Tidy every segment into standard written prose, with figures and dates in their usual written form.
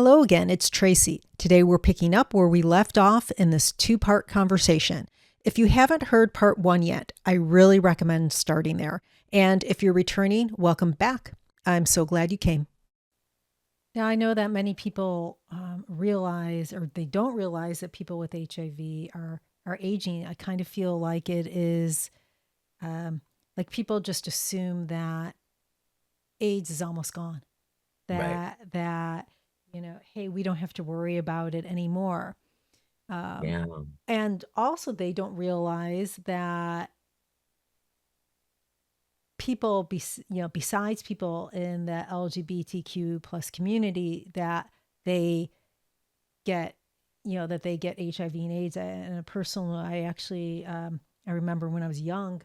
Hello again, it's Traci. Today we're picking up where we left off in this two-part conversation. If you haven't heard part one yet, I really recommend starting there. And if you're returning, welcome back. I'm so glad you came. Now, I know that many people realize or they don't realize that people with HIV are aging. I kind of feel like it is like people just assume that AIDS is almost gone. Right. That hey, we don't have to worry about it anymore. Um, Yeah. and also, they don't realize that people, besides people in the LGBTQ plus community, that they get, that they get HIV and AIDS. And a personal, I remember when I was young,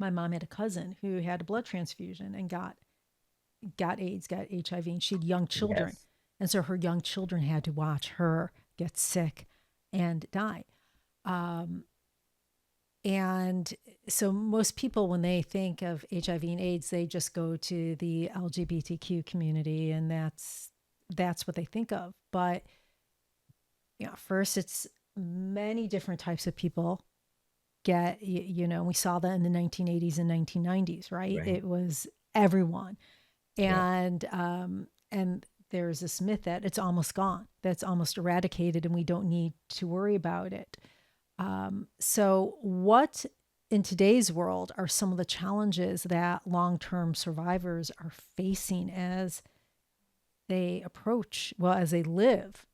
my mom had a cousin who had a blood transfusion and got AIDS, got HIV, and she had young children. Yes. And so her young children had to watch her get sick and die. Um, and so most people, when they think of HIV and AIDS, they just go to the LGBTQ community, and that's what they think of. But first, it's many different types of people get. We saw that in the 1980s and 1990s, right? Right. It was everyone, Yep. and there's this myth that it's almost gone, that's almost eradicated, and we don't need to worry about it. So, what in today's world are some of the challenges that long-term survivors are facing as they approach, well, as they live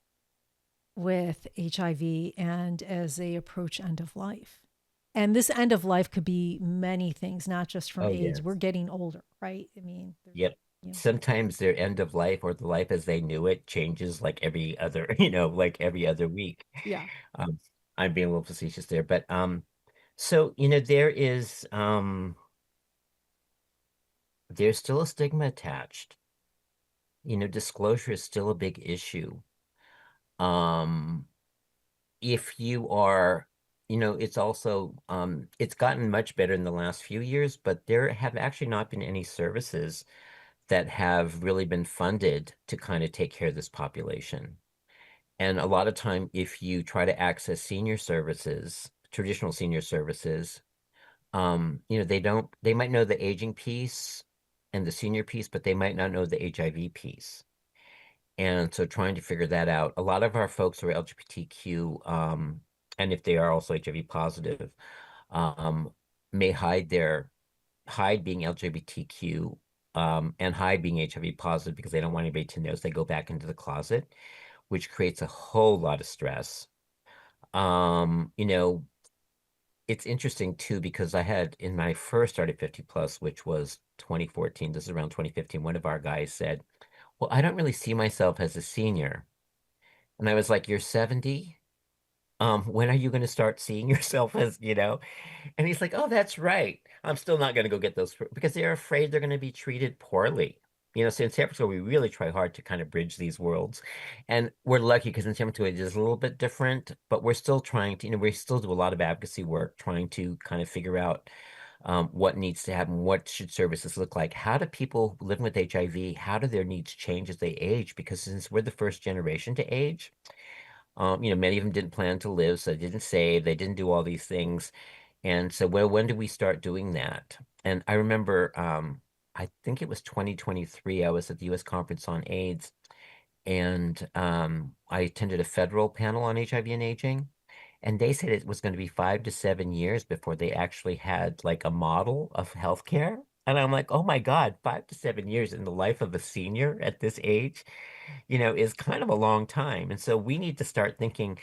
with HIV and as they approach end of life? And this end of life could be many things, not just from Oh, AIDS. We're yes. getting older, right? I mean, there's, Yep. you know, Sometimes their end of life or the life as they knew it changes like every other, like every other week. yeah. Um, I'm being a little facetious there, but so there's still a stigma attached. Disclosure is still a big issue. Um, if you are, it's gotten much better in the last few years, but there have actually not been any services that have really been funded to kind of take care of this population. And a lot of time, if you try to access senior services, traditional senior services, they might know the aging piece and the senior piece, but they might not know the HIV piece. And so trying to figure that out, a lot of our folks who are LGBTQ, and if they are also HIV positive, um, may hide being LGBTQ, and hide being HIV positive because they don't want anybody to know. So they go back into the closet, which creates a whole lot of stress. Um, you know, it's interesting too because I had in my first started 50 plus, which was 2014. This is around 2015. One of our guys said, "Well, I don't really see myself as a senior." And I was like, "You're 70? When are you going to start seeing yourself as?" And he's like, "Oh, that's right. I'm still not going to go get those because they're afraid they're going to be treated poorly." So in San Francisco, we really try hard to kind of bridge these worlds. And we're lucky because in San Francisco, it is a little bit different, but we're still trying to, we still do a lot of advocacy work, trying to kind of figure out what needs to happen, what should services look like, how do people living with HIV, how do their needs change as they age? Because since we're the first generation to age, many of them didn't plan to live, so they didn't save, they didn't do all these things. And so, well, when did we start doing that? And I remember, I think it was 2023, I was at the US Conference on AIDS, and I attended a federal panel on HIV and aging. And they said it was going to be 5 to 7 years before they actually had like a model of healthcare. And I'm like, oh my God, 5 to 7 years in the life of a senior at this age, is kind of a long time. And so we need to start thinking.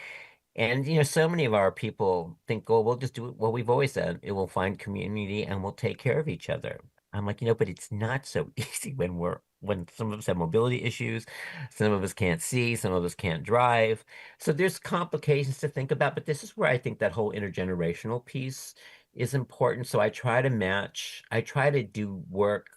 And, so many of our people think, oh, we'll just do what we've always done. It will find community and we'll take care of each other. I'm like, but it's not so easy when some of us have mobility issues, some of us can't see, some of us can't drive. So there's complications to think about, but this is where I think that whole intergenerational piece is important. So I try to do work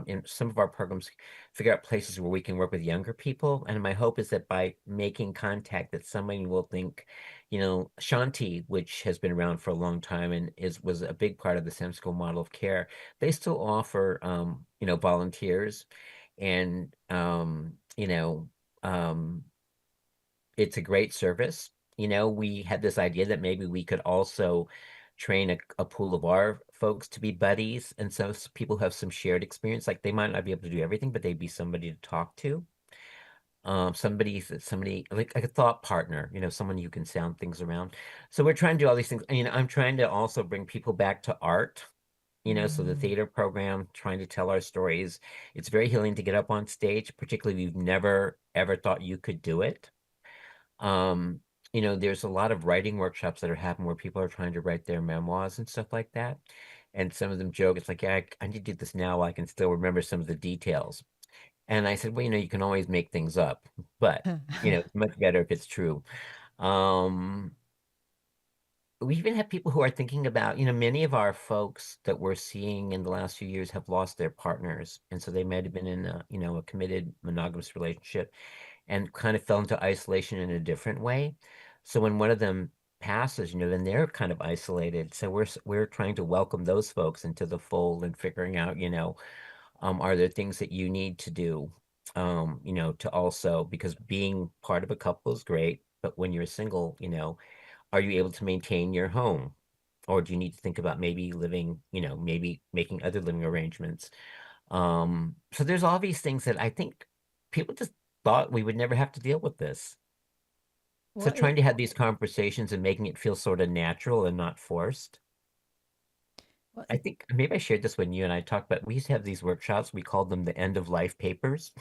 in some of our programs, figure out places where we can work with younger people. And my hope is that by making contact that somebody will think, Shanti, which has been around for a long time and was a big part of the SEM school model of care, they still offer volunteers and Um, it's a great service. We had this idea that maybe we could also train a pool of our folks to be buddies. And so people have some shared experience. Like they might not be able to do everything, but they'd be somebody to talk to. Somebody like a thought partner, someone you can sound things around. So we're trying to do all these things. I'm trying to also bring people back to art. So the Mm. theater program, trying to tell our stories. It's very healing to get up on stage, particularly if you've never ever thought you could do it. Um, there's a lot of writing workshops that are happening where people are trying to write their memoirs and stuff like that. And some of them joke, it's like, yeah, I need to do this now. I can still remember some of the details. And I said, well, you can always make things up, but it's much better if it's true. Um, we even have people who are thinking about, many of our folks that we're seeing in the last few years have lost their partners. And so they might have been in a committed monogamous relationship and kind of fell into isolation in a different way. So when one of them passes, then they're kind of isolated. So we're trying to welcome those folks into the fold and figuring out, are there things that you need to do, to also, because being part of a couple is great, but when you're single, are you able to maintain your home? Or do you need to think about maybe living, maybe making other living arrangements? So there's all these things that I think people just thought we would never have to deal with this. So Well, trying to have these conversations and making it feel sort of natural and not forced. well, I think maybe I shared this when you and I talked about, we used to have these workshops, we called them the end of life papers.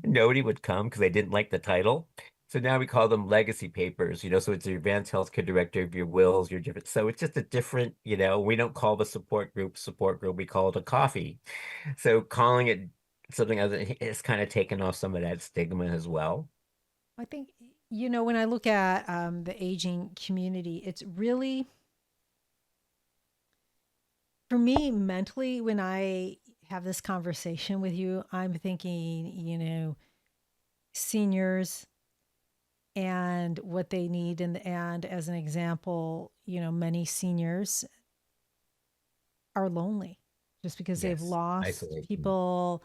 Nobody would come because they didn't like the title. So now we call them legacy papers, so it's your advanced healthcare director, your wills, your different. So it's just a different, we don't call the support group, we call it a coffee. So calling it something other it's kind of taken off some of that stigma as well. I think, when I look at the aging community, it's really, for me, mentally, when I have this conversation with you, I'm thinking, seniors and what they need. And as an example, many seniors are lonely just because they've Yes, lost isolation. people.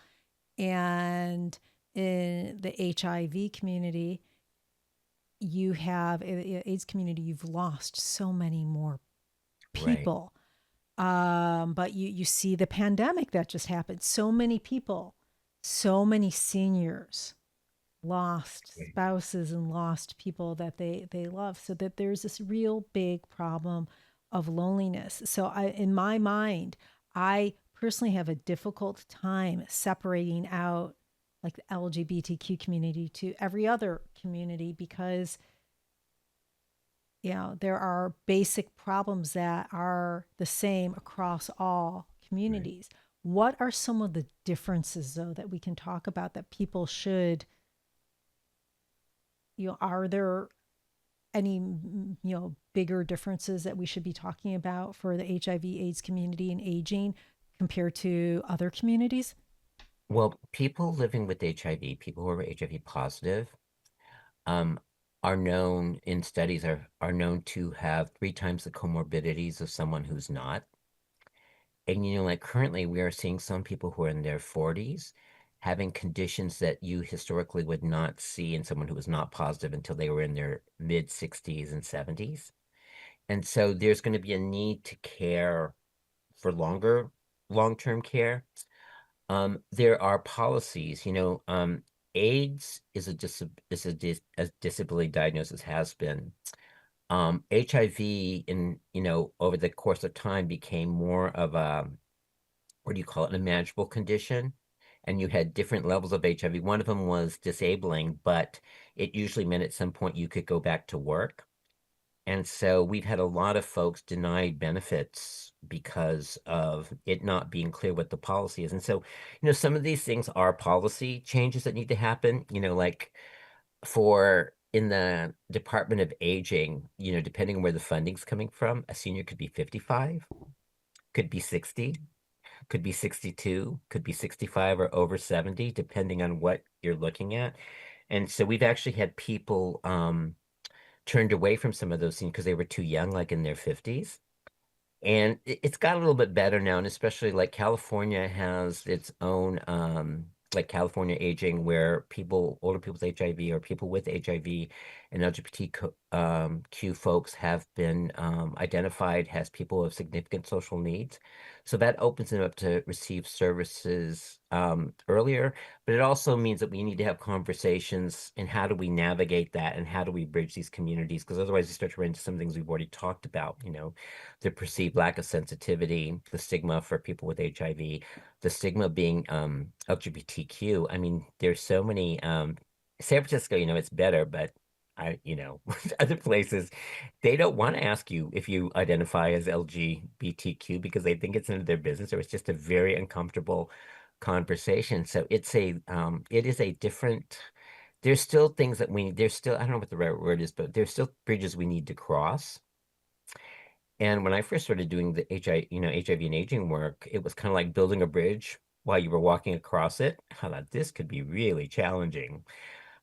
And in the HIV community, you have AIDS community, you've lost so many more Right, people. But you see the pandemic that just happened. So many people, so many seniors lost right. spouses and lost people that they love. So that there's this real big problem of loneliness. So in my mind, I personally have a difficult time separating out like the LGBTQ community to every other community because there are basic problems that are the same across all Right. communities. What are some of the differences, though, that we can talk about that people should, are there any, bigger differences that we should be talking about for the HIV/AIDS community and aging compared to other communities? Well, people living with HIV, people who are HIV positive, um, are known in studies are known to have 3 times the comorbidities of someone who's not. And like currently we are seeing some people who are in their 40s having conditions that you historically would not see in someone who was not positive until they were in their mid 60s and 70s. And so there's going to be a need to care for long-term care. There are policies, AIDS is a disability diagnosis has been. HIV in, over the course of time became more of a, what do you call it, a manageable condition. And you had different levels of HIV. One of them was disabling, but it usually meant at some point you could go back to work. And so we've had a lot of folks denied benefits because of it not being clear what the policy is. And so, some of these things are policy changes that need to happen, like for in the Department of Aging, depending on where the funding's coming from, a senior could be 55, could be 60, could be 62, could be 65 or over 70, depending on what you're looking at. And so we've actually had people turned away from some of those scenes because they were too young, like in their 50s. And it's got a little bit better now, and especially like California has its own. like California aging, where people, older people with HIV or people with HIV and LGBTQ folks have been identified as people of significant social needs. So that opens them up to receive services earlier, but it also means that we need to have conversations and how do we navigate that and how do we bridge these communities? Because otherwise, you start to run into some things we've already talked about, the perceived lack of sensitivity, the stigma for people with HIV, the stigma being LGBTQ. I mean, there's so many San Francisco, it's better, but other places, they don't want to ask you if you identify as LGBTQ because they think it's none of their business or it's just a very uncomfortable conversation. So it is a different, there's still things that there's still, I don't know what the right word is, but there's still bridges we need to cross. And when I first started doing the HIV and aging work, it was kind of like building a bridge while you were walking across it. I thought this could be really challenging.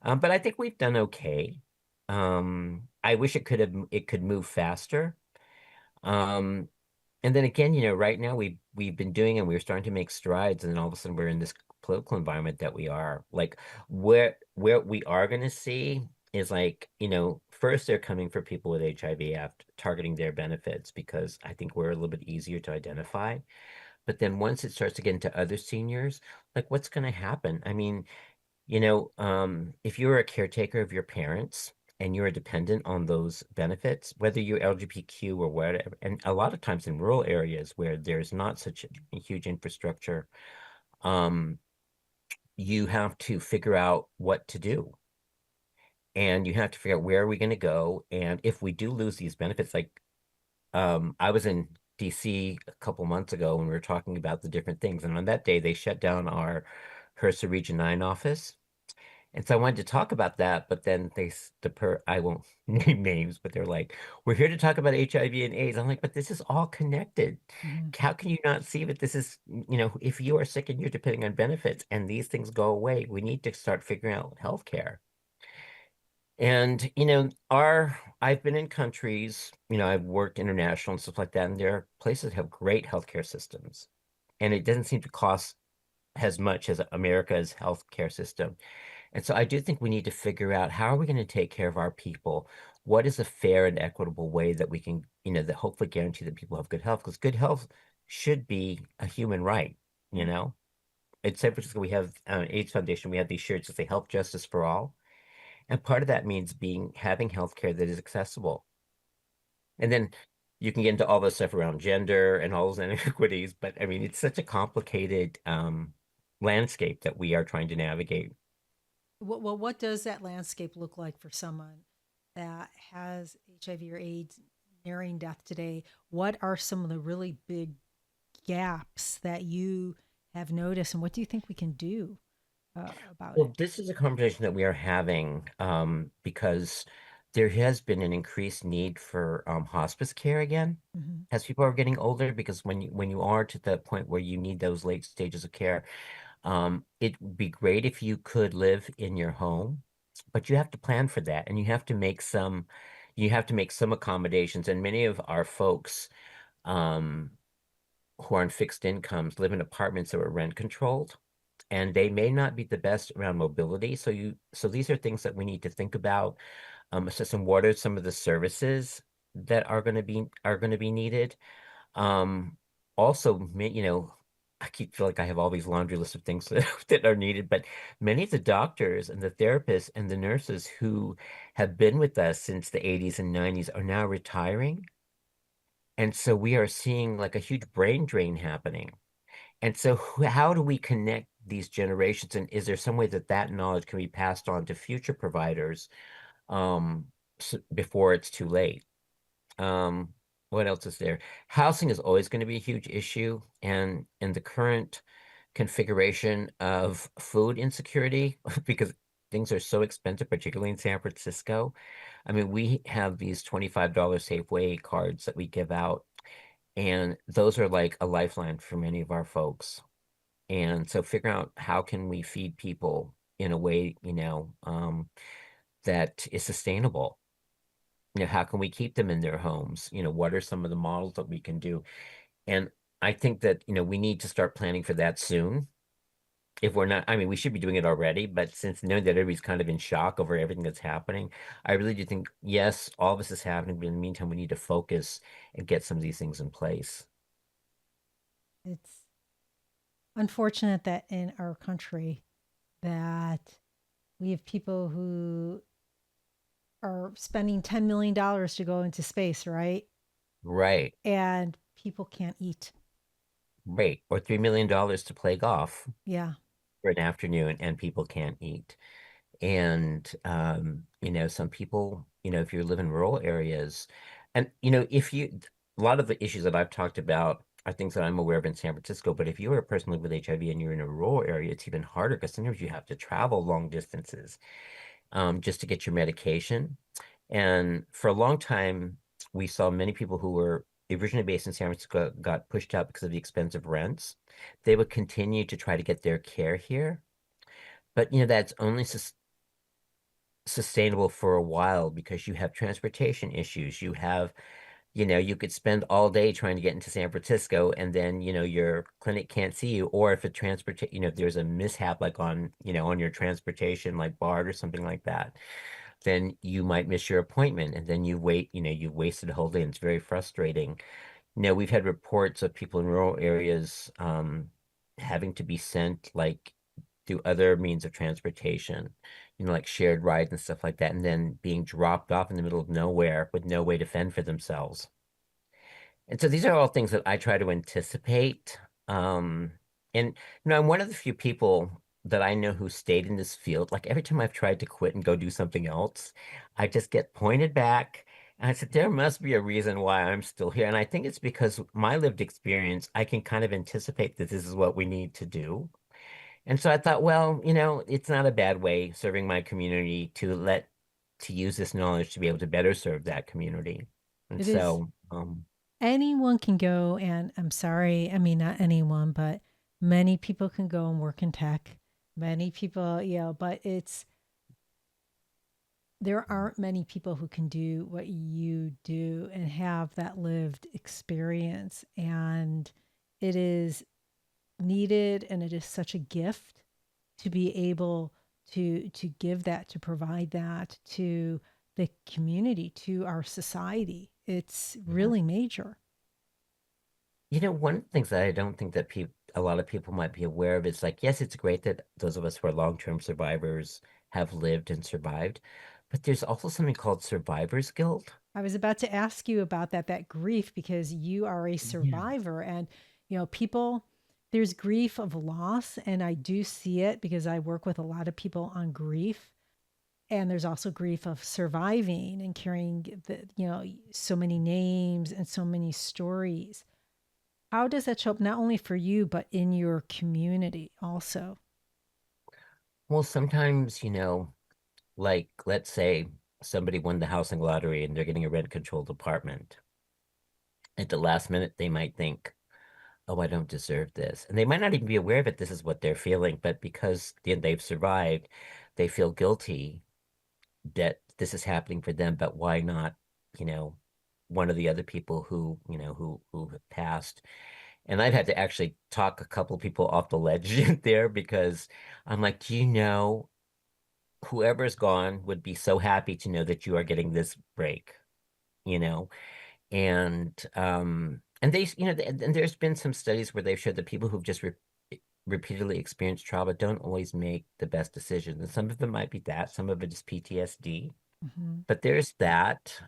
But I think we've done okay. I wish it could move faster. Um, and then again, right now we've been doing and we're starting to make strides, and then all of a sudden we're in this political environment that we are. Like where we are gonna see is like, first they're coming for people with HIV after targeting their benefits because I think we're a little bit easier to identify. But then once it starts to get into other seniors, like what's gonna happen? I mean, if you're a caretaker of your parents and you're a dependent on those benefits, whether you're LGBTQ or whatever, and a lot of times in rural areas where there's not such a huge infrastructure, um, you have to figure out what to do. And you have to figure out where are we going to go. And if we do lose these benefits, like I was in DC a couple months ago when we were talking about the different things. And on that day, they shut down our HRSA Region 9 office. And so I wanted to talk about that, but then I won't name names, but they're like, we're here to talk about HIV and AIDS. I'm like, but this is all connected. Mhm. How can you not see that this is, if you are sick and you're depending on benefits and these things go away, we need to start figuring out healthcare. And, I've been in countries, I've worked international and stuff like that, and there are places that have great healthcare systems. And it doesn't seem to cost as much as America's healthcare system. And so I do think we need to figure out how are we going to take care of our people? What is a fair and equitable way that we can, that hopefully guarantee that people have good health? Because good health should be a human right, you Mm. know? At San Francisco, we have AIDS Foundation, we have these shirts that say health justice for all. And part of that means having healthcare that is accessible. And then you can get into all the stuff around gender and all those inequities, but I mean, it's such a complicated landscape that we are trying to navigate. What does that landscape look like for someone that has HIV or AIDS nearing death today? What are some of the really big gaps that you have noticed, and what do you think we can do about it? Well, this is a conversation that we are having because there has been an increased need for hospice care again Hmm. as people are getting older. Because when you are to the point where you need those late stages of care, it would be great if you could live in your home, but you have to plan for that, and you have to make some accommodations. And many of our folks um, who are on fixed incomes live in apartments that are rent controlled and they may not be the best around mobility. So these are things that we need to think about. What are some of the services that are going to be needed? Um, also, I keep feel like I have all these laundry lists of things that are needed, but many of the doctors and the therapists and the nurses who have been with us since the 80s and 90s are now retiring. And so we are seeing like a huge brain drain happening. And so, how do we connect these generations? And is there some way that that knowledge can be passed on to future providers um, before it's too late? Um, what else is there? Housing is always going to be a huge issue, and in the current configuration of food insecurity, because things are so expensive, particularly in San Francisco. I mean, we have these $25 Safeway cards that we give out, and those are like a lifeline for many of our folks. And so figuring out how can we feed people in a way, that is sustainable. How can we keep them in their homes? What are some of the models that we can do? And I think that, we need to start planning for that soon. if we're not, I mean, we should be doing it already, but since knowing that everybody's kind of in shock over everything that's happening, I really do think, yes, all this is happening, but in the meantime, we need to focus and get some of these things in place. It's unfortunate that in our country that we have people who are spending $10 million to go into space, right? Right, And people can't eat. right. Or $3 million to play golf Yeah. for an afternoon and people can't eat. And some people, if you live in rural areas, and if you a lot of the issues that I've talked about are things that I'm aware of in San Francisco, but if you are a person living with HIV and you're in a rural area, it's even harder because sometimes you have to travel long distances just to get your medication. And for a long time, we saw many people who were originally based in San Francisco got pushed out because of the expensive rents. They would continue to try to get their care here. But that's only sustainable for a while because you have transportation issues. You could spend all day trying to get into San Francisco and then, your clinic can't see you. Or if if there's a mishap like on your transportation, like BART or something like that, then you might miss your appointment and then you've wasted a whole day and it's very frustrating. We've had reports of people in rural areas having to be sent like through other means of transportation, like shared rides and stuff like that, and then being dropped off in the middle of nowhere with no way to fend for themselves. And so these are all things that I try to anticipate. And I'm one of the few people that I know who stayed in this field. Like every time I've tried to quit and go do something else, I just get pointed back. And I said, there must be a reason why I'm still here. And I think it's because my lived experience, I can kind of anticipate that this is what we need to do. And so I thought, well, it's not a bad way serving my community to use this knowledge to be able to better serve that community. And It is. so, Anyone can go, and I'm sorry, I mean, not anyone, but many people can go and work in tech. Many people, but there aren't many people who can do what you do and have that lived experience. And it is needed, and it is such a gift to be able to give that, to provide that to the community, to our society. It's yeah. really major. One of the things that I don't think that a lot of people might be aware of is like, yes, it's great that those of us who are long-term survivors have lived and survived, but there's also something called survivor's guilt. I was about to ask you about that grief, because you are a Yeah. survivor. And people, there's grief of loss, and I do see it because I work with a lot of people on grief. And there's also grief of surviving and carrying so many names and so many stories. How does that show up, not only for you but in your community also? Well, sometimes, like let's say somebody won the housing lottery and they're getting a rent-controlled apartment. At the last minute, they might think, oh, I don't deserve this. And they might not even be aware that this is what they're feeling, but because they've survived, they feel guilty that this is happening for them, but why not, you know, one of the other people who have passed. And I've had to actually talk a couple of people off the ledge there because I'm like, whoever's gone would be so happy to know that you are getting this break, you know? And there's been some studies where they've showed that people who've just repeatedly experienced trauma don't always make the best decisions. And some of it might be that, some of it is PTSD. Hmm. But there's that.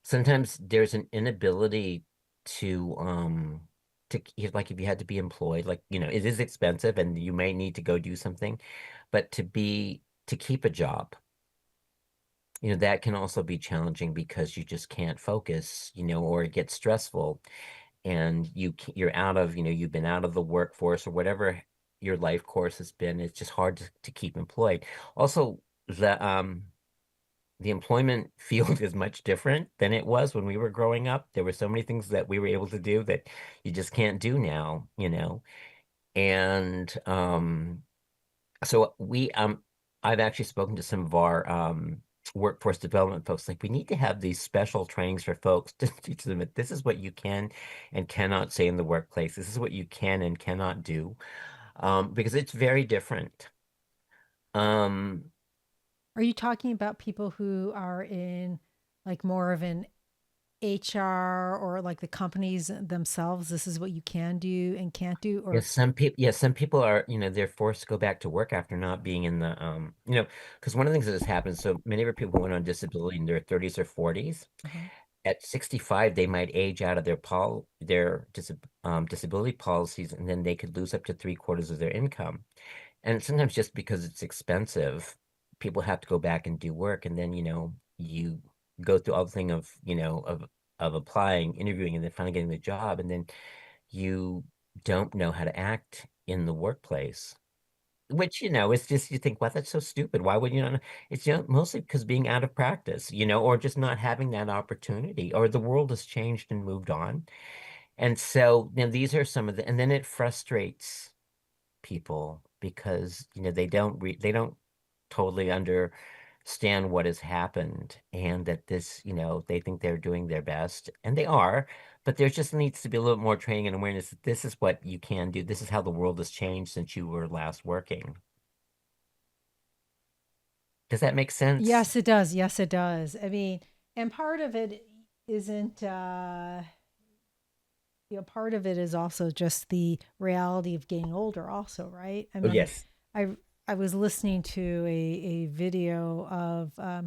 Sometimes there's an inability to like if you had to be employed, like, it is expensive and you may need to go do something, but to keep a job, that can also be challenging because you just can't focus, or it gets stressful and you're you've been out of the workforce or whatever your life course has been. It's just hard to keep employed. Also, the employment field is much different than it was when we were growing up. There were so many things that we were able to do that you just can't do now. And so I've actually spoken to some of our workforce development folks. Like, we need to have these special trainings for folks to teach them that this is what you can and cannot say in the workplace. This is what you can and cannot do. because it's very different. Um, Are you talking about people who are in like more of an HR or like the companies themselves? This is what you can do and can't do, or some people are, they're forced to go back to work after not being in the, because one of the things that has happened, so many of our people who went on disability in their 30s or 40s, uh at 65, they might age out of their disability policies, and then they could lose up to three-quarters of their income. And sometimes just because it's expensive, people have to go back and do work, and then, you go through all the thing of, of applying, interviewing, and then finally getting the job, and then you don't know how to act in the workplace. Which, it's just, you think, wow, that's so stupid. Why would you not? It's, mostly because being out of practice, or just not having that opportunity, or the world has changed and moved on. And so, these are some of the, and then it frustrates people because, they don't totally understand what has happened, and that this, they think they're doing their best, and they are, but there just needs to be a little more training and awareness that this is what you can do. This is how the world has changed since you were last working. Does that make sense? yes, it does. Yes, it does. I mean, and part of it isn't, part of it is also just the reality of getting older, also, right? I Oh, mean, yes. I I was listening to a video of a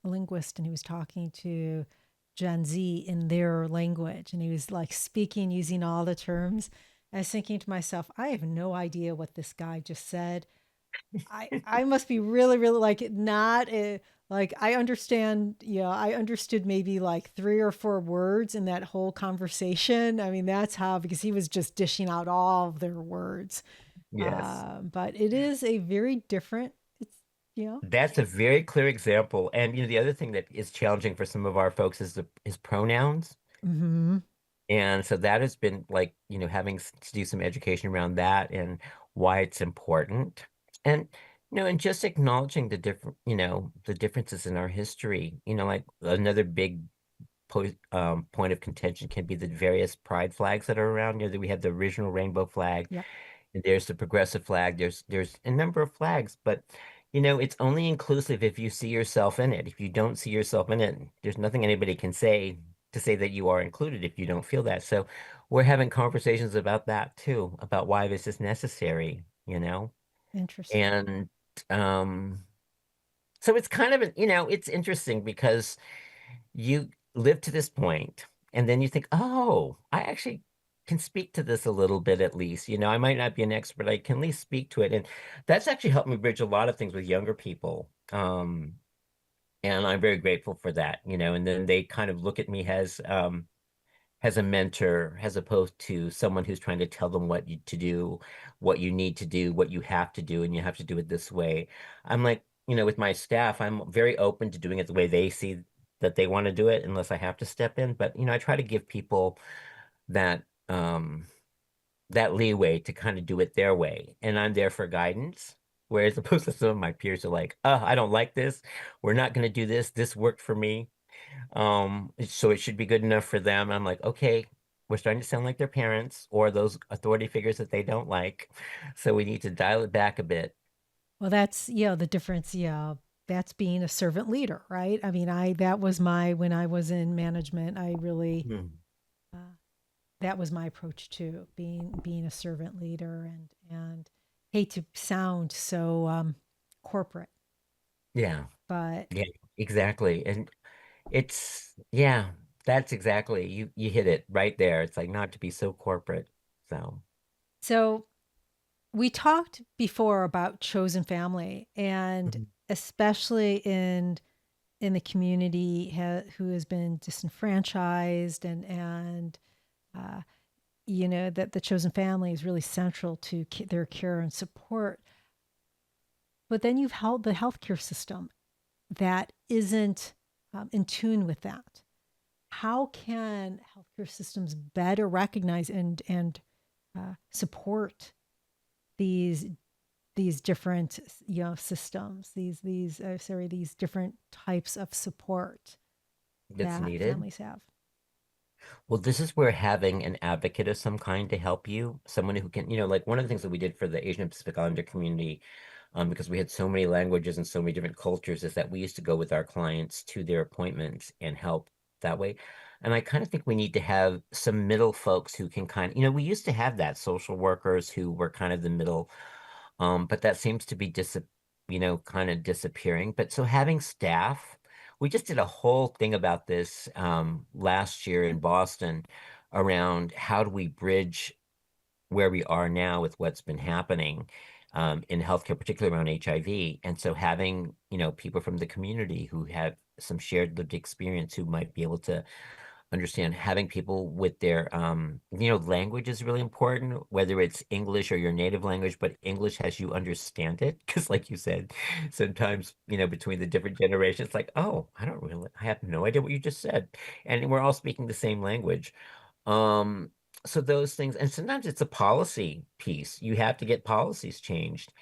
linguist, and he was talking to Gen Z in their language, and he was like speaking using all the terms. I was thinking to myself, I have no idea what this guy just said. I must be really really like not a, like I understand, I understood maybe like three or four words in that whole conversation. I mean, that's how, because he was just dishing out all of their words. Yes. But it is a very different, it's, That's a very clear example. And the other thing that is challenging for some of our folks is the is pronouns. mm-hmm. And so that has been like, having to do some education around that and why it's important. And and just acknowledging the differences in our history. Like another big point of contention can be the various pride flags that are around. That we have the original rainbow flag, Yep. and there's the progressive flag. There's a number of flags, but it's only inclusive if you see yourself in it. If you don't see yourself in it, there's nothing anybody can say to say that you are included if you don't feel that. So we're having conversations about that too, about why this is necessary. Interesting. And um so it's kind of it's interesting because you live to this point, and then you think, oh, I actually can speak to this a little bit at least. I might not be an expert, I can at least speak to it. And that's actually helped me bridge a lot of things with younger people. And I'm very grateful for that. And then they kind of look at me as a mentor, as opposed to someone who's trying to tell them to do, what you need to do, what you have to do, and you have to do it this way. I'm like, with my staff, I'm very open to doing it the way they see that they want to do it, unless I have to step in. But, I try to give people that that leeway to kind of do it their way. And I'm there for guidance. Whereas opposed to some of my peers are like, oh, I don't like this. We're not going to do this. This worked for me. So it should be good enough for them. I'm like, okay, we're starting to sound like their parents or those authority figures that they don't like. So we need to dial it back a bit. Well, that's, the difference. Yeah. That's being a servant leader, right? I mean, that was my, when I was in management, I really, Hmm. uh, that was my approach to being a servant leader, and hate to sound so corporate, Yeah, but yeah, exactly. And yeah, that's exactly, you hit it right there. It's like not to be so corporate. So, so we talked before about chosen family, and mhm. especially in the community who has been disenfranchised, and uh, that the chosen family is really central to their care and support. But then you've held the healthcare system that isn't in tune with that. How can healthcare systems better recognize and support these different systems, these different types of support That's that needed. families have? Well, this is where having an advocate of some kind to help you, someone who can, like one of the things that we did for the Asian Pacific Islander community, because we had so many languages and so many different cultures, is that we used to go with our clients to their appointments and help that way. And I kind of think we need to have some middle folks who can kind of, we used to have that social workers who were kind of the middle, but that seems to be kind of disappearing. But so having staff, we just did a whole thing about this last year in Boston around how do we bridge where we are now with what's been happening in healthcare, particularly around HIV. And so having, people from the community who have some shared lived experience who might be able to understand having people with their language is really important, whether it's English or your native language, but English as you understand it. Because like you said, sometimes, between the different generations, like, oh, I have no idea what you just said. And we're all speaking the same language. Um, so those things, and sometimes it's a policy piece. You have to get policies changed.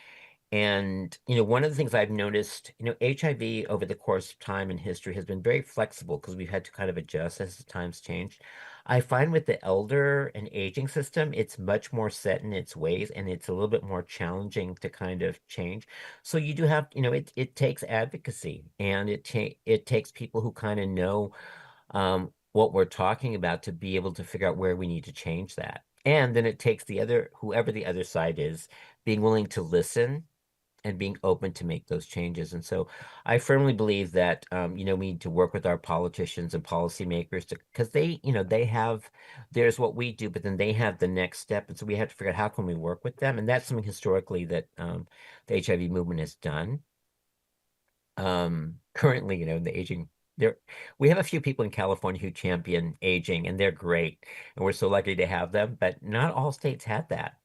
And, one of the things I've noticed, HIV over the course of time and history has been very flexible because we've had to kind of adjust as the times changed. I find with the elder and aging system, it's much more set in its ways and it's a little bit more challenging to kind of change. So you do have, it takes advocacy and it takes people who kind of know what we're talking about to be able to figure out where we need to change that. And then it takes whoever the other side is, being willing to listen and being open to make those changes. And so I firmly believe that, we need to work with our politicians and policymakers because they have, there's what we do, but then they have the next step. And so we have to figure out how can we work with them. And that's something historically that the HIV movement has done. Currently, the aging, there, we have a few people in California who champion aging and they're great. And we're so lucky to have them, but not all states have that.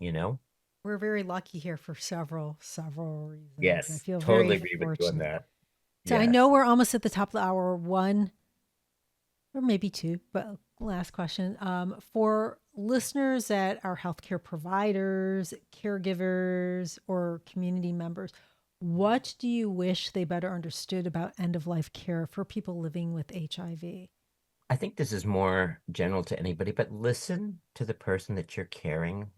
We're very lucky here for several reasons. I Yes, feel very totally agree with you on fortunate. that. So I know Yes. we're almost at the top of the hour. One or maybe two, but last question. For listeners that are healthcare providers, caregivers, or community members, what do you wish they better understood about end of life care for people living with HIV? I think this is more general to anybody, but listen to the person that you're caring.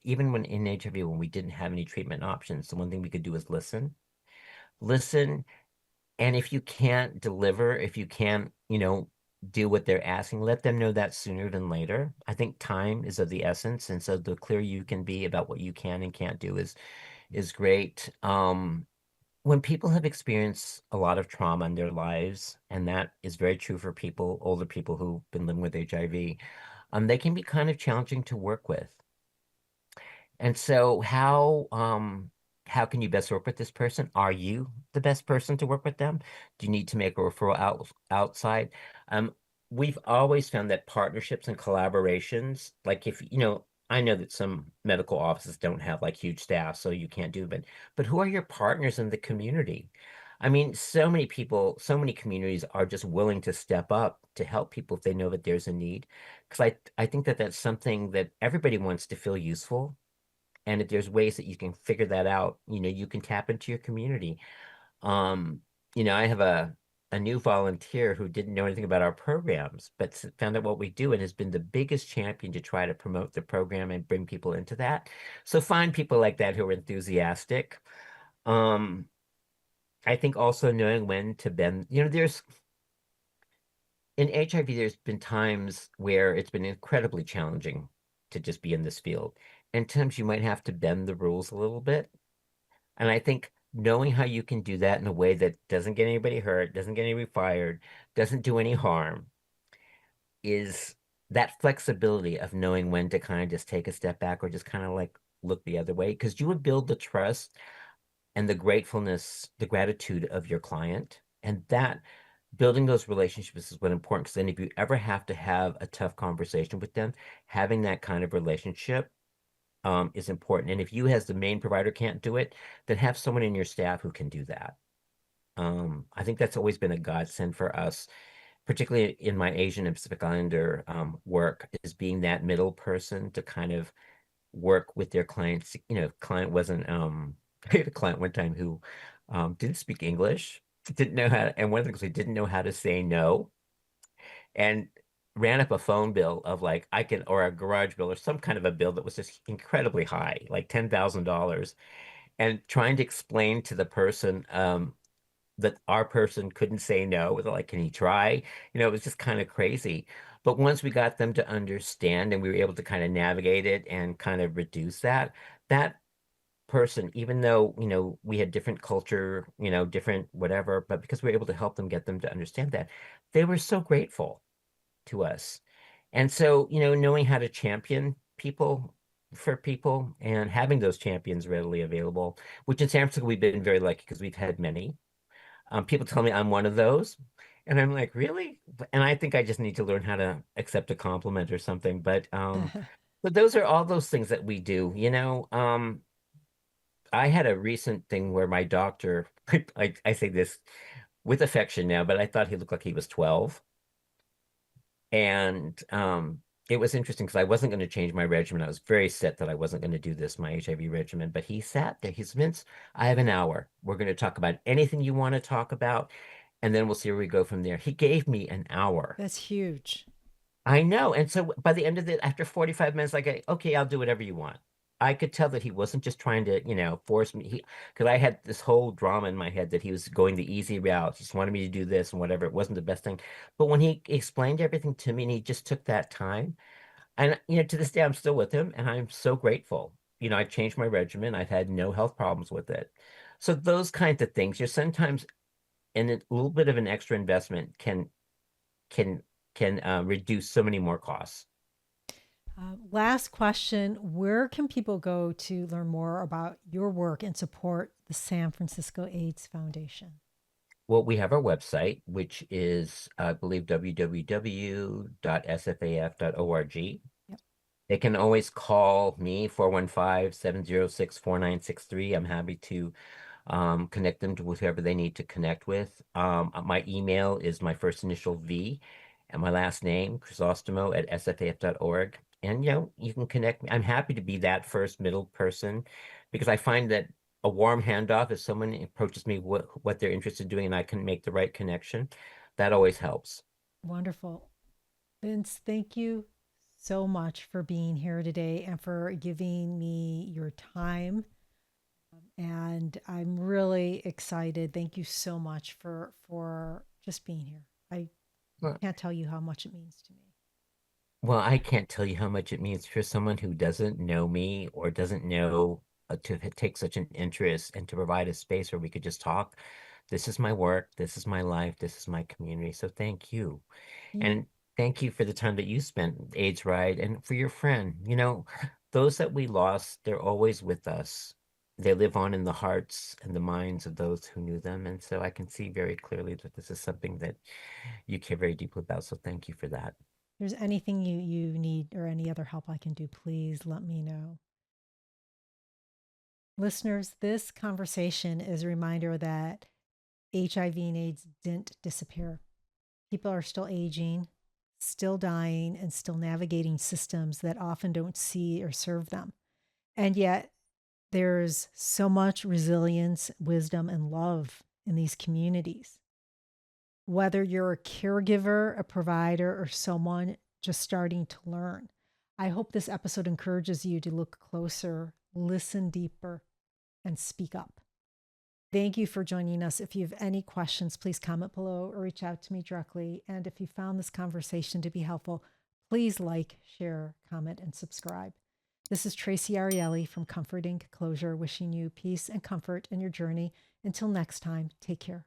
Even when in HIV, when we didn't have any treatment options, the one thing we could do is listen. Listen, and if you can't deliver, if you can't, do what they're asking, let them know that sooner than later. I think time is of the essence, and so the clearer you can be about what you can and can't do is great. When people have experienced a lot of trauma in their lives, and that is very true for older people who've been living with HIV, they can be kind of challenging to work with. And so how can you best work with this person? Are you the best person to work with them? Do you need to make a referral outside? Um, we've always found that partnerships and collaborations, like if I know that some medical offices don't have like huge staff, so you can't do, but who are your partners in the community? I mean, so many people, so many communities are just willing to step up to help people if they know that there's a need. Because I think that that's something that everybody wants to feel useful. And if there's ways that you can figure that out, you can tap into your community. Um, I have a new volunteer who didn't know anything about our programs, but found out what we do and has been the biggest champion to try to promote the program and bring people into that. So find people like that who are enthusiastic. Um, I think also knowing when to bend, there's in HIV, there's been times where it's been incredibly challenging to just be in this field. And times you might have to bend the rules a little bit. And I think knowing how you can do that in a way that doesn't get anybody hurt, doesn't get anybody fired, doesn't do any harm, is that flexibility of knowing when to kind of just take a step back or just kind of like look the other way. Because you would build the trust and the gratefulness, the gratitude of your client. And that building those relationships is what important. Because then if you ever have to have a tough conversation with them, having that kind of relationship is important. And if you as the main provider can't do it, then have someone in your staff who can do that. I think that's always been a godsend for us, particularly in my Asian and Pacific Islander work, is being that middle person to kind of work with their clients. Client wasn't I had a client one time who didn't speak English, didn't know how, and one of the things they didn't know how to say no. And ran up a phone bill of like or a garage bill or some kind of a bill that was just incredibly high, like $10,000, and trying to explain to the person that our person couldn't say no. They're like, can he try? It was just kind of crazy. But once we got them to understand and we were able to kind of navigate it and kind of reduce that person, even though, we had different culture, different whatever, but because we were able to help them get them to understand that, they were so grateful to us. And so, knowing how to champion people for people and having those champions readily available, which in San Francisco, we've been very lucky because we've had many. People tell me I'm one of those. And I'm like, really? And I think I just need to learn how to accept a compliment or something. But those are all those things that we do, I had a recent thing where my doctor, I say this with affection now, but I thought he looked like he was 12. And it was interesting because I wasn't going to change my regimen. I was very set that I wasn't going to do this, my HIV regimen. But he sat there. He said, Vince, I have an hour. We're going to talk about anything you want to talk about, and then we'll see where we go from there. He gave me an hour. That's huge. I know. And so by the end of it, after 45 minutes, like, okay, I'll do whatever you want. I could tell that he wasn't just trying to, force me. Because I had this whole drama in my head that he was going the easy route. He just wanted me to do this and whatever. It wasn't the best thing. But when he explained everything to me and he just took that time, and, to this day, I'm still with him and I'm so grateful. I changed my regimen. I've had no health problems with it. So those kinds of things, sometimes, and a little bit of an extra investment can reduce so many more costs. Last question. Where can people go to learn more about your work and support the San Francisco AIDS Foundation? Well, we have our website, which is, I believe, www.sfaf.org. Yep. They can always call me, 415-706-4963. I'm happy to connect them to whoever they need to connect with. My email is my first initial V and my last name, Crisostomo at sfaf.org. And, you can connect me. I'm happy to be that first middle person because I find that a warm handoff, if someone approaches me what they're interested in doing and I can make the right connection, that always helps. Wonderful. Vince, thank you so much for being here today and for giving me your time. And I'm really excited. Thank you so much for just being here. I Well, can't tell you how much it means to me. well, I can't tell you how much it means for someone who doesn't know me or doesn't know to take such an interest and to provide a space where we could just talk. This is my work. This is my life. This is my community. So thank you. You, And thank you for the time that you spent with AIDS Ride and for your friend. Those that we lost, they're always with us. They live on in the hearts and the minds of those who knew them. And so I can see very clearly that this is something that you care very deeply about. So thank you for that. there's anything you need or any other help I can do, please let me know. Listeners, this conversation is a reminder that HIV and AIDS didn't disappear. People are still aging, still dying, and still navigating systems that often don't see or serve them. And yet, there's so much resilience, wisdom, and love in these communities. Whether you're a caregiver, a provider, or someone just starting to learn, I hope this episode encourages you to look closer, listen deeper, and speak up. Thank you for joining us. If you have any questions, please comment below or reach out to me directly. And if you found this conversation to be helpful, please like, share, comment, and subscribe. This is Traci Arieli from Comforting Closure, wishing you peace and comfort in your journey. Until next time, take care.